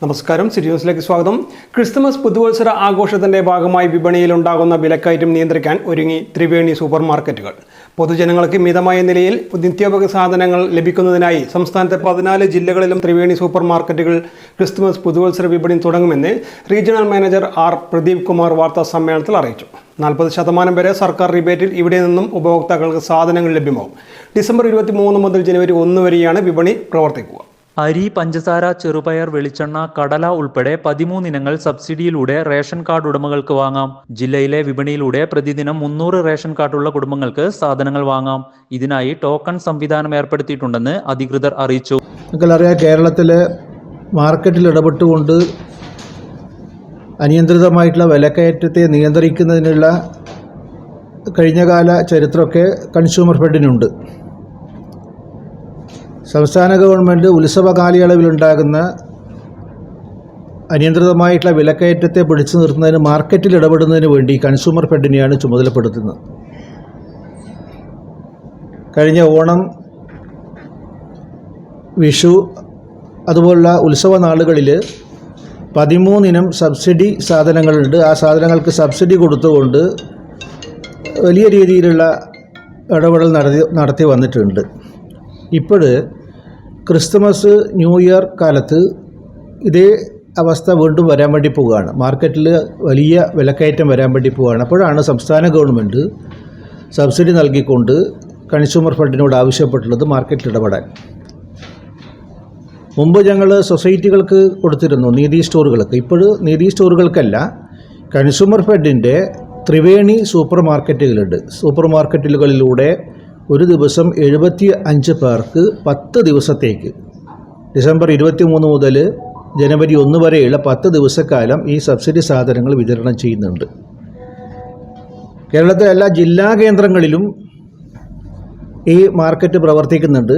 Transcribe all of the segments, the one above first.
നമസ്കാരം, സിറ്റി ന്യൂസിലേക്ക് സ്വാഗതം. ക്രിസ്തുമസ് പുതുവത്സര ആഘോഷത്തിന്റെ ഭാഗമായി വിപണിയിലുണ്ടാകുന്ന വിലക്കയറ്റം നിയന്ത്രിക്കാൻ ഒരുങ്ങി ത്രിവേണി സൂപ്പർ മാർക്കറ്റുകൾ. പൊതുജനങ്ങൾക്ക് മിതമായ നിലയിൽ നിത്യോപയോഗ സാധനങ്ങൾ ലഭിക്കുന്നതിനായി സംസ്ഥാനത്തെ 14 ജില്ലകളിലും ത്രിവേണി സൂപ്പർ മാർക്കറ്റുകൾ ക്രിസ്തുമസ് പുതുവത്സര വിപണി തുടങ്ങുമെന്ന് regional manager R Pradeep Kumar വാർത്താ സമ്മേളനത്തിൽ അറിയിച്ചു. 40% വരെ സർക്കാർ റിബേറ്റിൽ ഇവിടെ നിന്നും ഉപഭോക്താക്കൾക്ക് സാധനങ്ങൾ ലഭ്യമാവും. ഡിസംബർ 23 മുതൽ ജനുവരി 1 വരെയാണ് വിപണി പ്രവർത്തിക്കുക. അരി, പഞ്ചസാര, ചെറുപയർ, വെളിച്ചെണ്ണ, കടല ഉൾപ്പെടെ 13 ഇനങ്ങൾ സബ്സിഡിയിലൂടെ റേഷൻ കാർഡ് ഉടമകൾക്ക് വാങ്ങാം. ജില്ലയിലെ വിപണിയിലൂടെ പ്രതിദിനം 300 റേഷൻ കാർഡുള്ള കുടുംബങ്ങൾക്ക് സാധനങ്ങൾ വാങ്ങാം. ഇതിനായി ടോക്കൺ സംവിധാനം ഏർപ്പെടുത്തിയിട്ടുണ്ടെന്ന് അധികൃതർ അറിയിച്ചു. നിങ്ങൾക്കറിയാം, കേരളത്തിലെ മാർക്കറ്റിൽ ഇടപെട്ടുകൊണ്ട് അനിയന്ത്രിതമായിട്ടുള്ള വിലക്കയറ്റത്തെ നിയന്ത്രിക്കുന്നതിനുള്ള കഴിഞ്ഞകാല ചരിത്രമൊക്കെ കൺസ്യൂമർ ഫെഡിനുണ്ട്. സംസ്ഥാന ഗവൺമെൻറ് ഉത്സവ കാലയളവിലുണ്ടാകുന്ന അനിയന്ത്രിതമായിട്ടുള്ള വിലക്കയറ്റത്തെ പിടിച്ചു നിർത്തുന്നതിന് മാർക്കറ്റിൽ ഇടപെടുന്നതിന് വേണ്ടി കൺസ്യൂമർ ഫെഡിനെയാണ് ചുമതലപ്പെടുത്തുന്നത്. കഴിഞ്ഞ ഓണം, വിഷു അതുപോലുള്ള ഉത്സവ നാളുകളിൽ 13 ഇനം സബ്സിഡി സാധനങ്ങളുണ്ട്. ആ സാധനങ്ങൾക്ക് സബ്സിഡി കൊടുത്തുകൊണ്ട് വലിയ രീതിയിലുള്ള ഇടപെടൽ നടത്തി വന്നിട്ടുണ്ട്. ഇപ്പോൾ ക്രിസ്തുമസ്, ന്യൂ ഇയർ കാലത്ത് ഇതേ അവസ്ഥ വീണ്ടും വരാൻ വേണ്ടി പോവുകയാണ്. മാർക്കറ്റിൽ വലിയ വിലക്കയറ്റം വരാൻ വേണ്ടി പോവുകയാണ്. അപ്പോഴാണ് സംസ്ഥാന ഗവൺമെൻറ് സബ്സിഡി നൽകിക്കൊണ്ട് കൺസ്യൂമർ ഫെഡിനോട് ആവശ്യപ്പെട്ടുള്ളത് മാർക്കറ്റിൽ ഇടപെടാൻ. മുമ്പ് ഞങ്ങൾ സൊസൈറ്റികൾക്ക് കൊടുത്തിരുന്നു, നീതി സ്റ്റോറുകൾക്ക്. ഇപ്പോൾ നീതി സ്റ്റോറുകൾക്കല്ല, കൺസ്യൂമർ ഫെഡിൻ്റെ ത്രിവേണി സൂപ്പർ മാർക്കറ്റുകളുണ്ട്. സൂപ്പർ മാർക്കറ്റുകളിലൂടെ ഒരു ദിവസം 75 പേർക്ക് 10 ദിവസത്തേക്ക് ഡിസംബർ 23 മുതൽ ജനുവരി 1 വരെയുള്ള 10 ദിവസക്കാലം ഈ സബ്സിഡി സാധനങ്ങൾ വിതരണം ചെയ്യുന്നുണ്ട്. കേരളത്തിലെ എല്ലാ ജില്ലാ കേന്ദ്രങ്ങളിലും ഈ മാർക്കറ്റ് പ്രവർത്തിക്കുന്നുണ്ട്.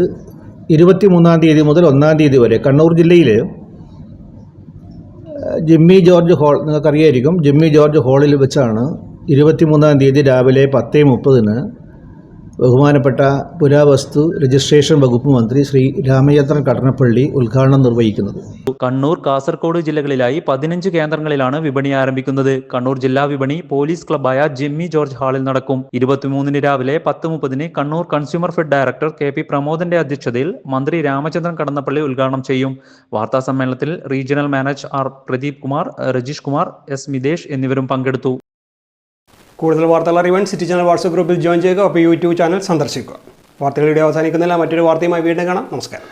23-ാം തീയതി മുതൽ 1-ാം തീയതി വരെ. കണ്ണൂർ ജില്ലയിൽ ജിമ്മി ജോർജ് ഹാൾ, നിങ്ങൾക്കറിയായിരിക്കും, ജിമ്മി ജോർജ് ഹാളിൽ വെച്ചാണ് 23-ാം തീയതി രാവിലെ 10:30 ബഹുമാനപ്പെട്ട പുരാവസ്തു രജിസ്ട്രേഷൻ വകുപ്പ് മന്ത്രി ശ്രീ രാമചന്ദ്രൻ കടന്നപ്പള്ളി ഉദ്ഘാടനം നിർവഹിക്കുന്നത്. കണ്ണൂർ, കാസർഗോഡ് ജില്ലകളിലായി 15 കേന്ദ്രങ്ങളിലാണ് വിപണി ആരംഭിക്കുന്നത്. കണ്ണൂർ ജില്ലാ വിപണി പോലീസ് ക്ലബ്ബായ ജിമ്മി ജോർജ് ഹാളിൽ നടക്കും. 23-ന് രാവിലെ 10:30 Kannur consumer fed director KP പ്രമോദന്റെ അധ്യക്ഷതയിൽ മന്ത്രി രാമചന്ദ്രൻ കടന്നപ്പള്ളി ഉദ്ഘാടനം ചെയ്യും. വാർത്താ സമ്മേളനത്തിൽ regional manager R Pradeep Kumar, Rajeesh Kumar, S Mithesh എന്നിവരും പങ്കെടുത്തു. കൂടുതൽ വാർത്തകൾ അറിയാൻ സിറ്റി ചാനൽ വാട്സ്ആപ്പ് ഗ്രൂപ്പിൽ ജോയിൻ ചെയ്യുക. അപ്പോൾ യൂട്യൂബ് ചാനൽ സന്ദർശിക്കുക. വാർത്തകളുടെ അവസാനിക്കുന്നില്ല. മറ്റൊരു വാർത്തയുമായി വീണ്ടും കാണാം. നമസ്കാരം.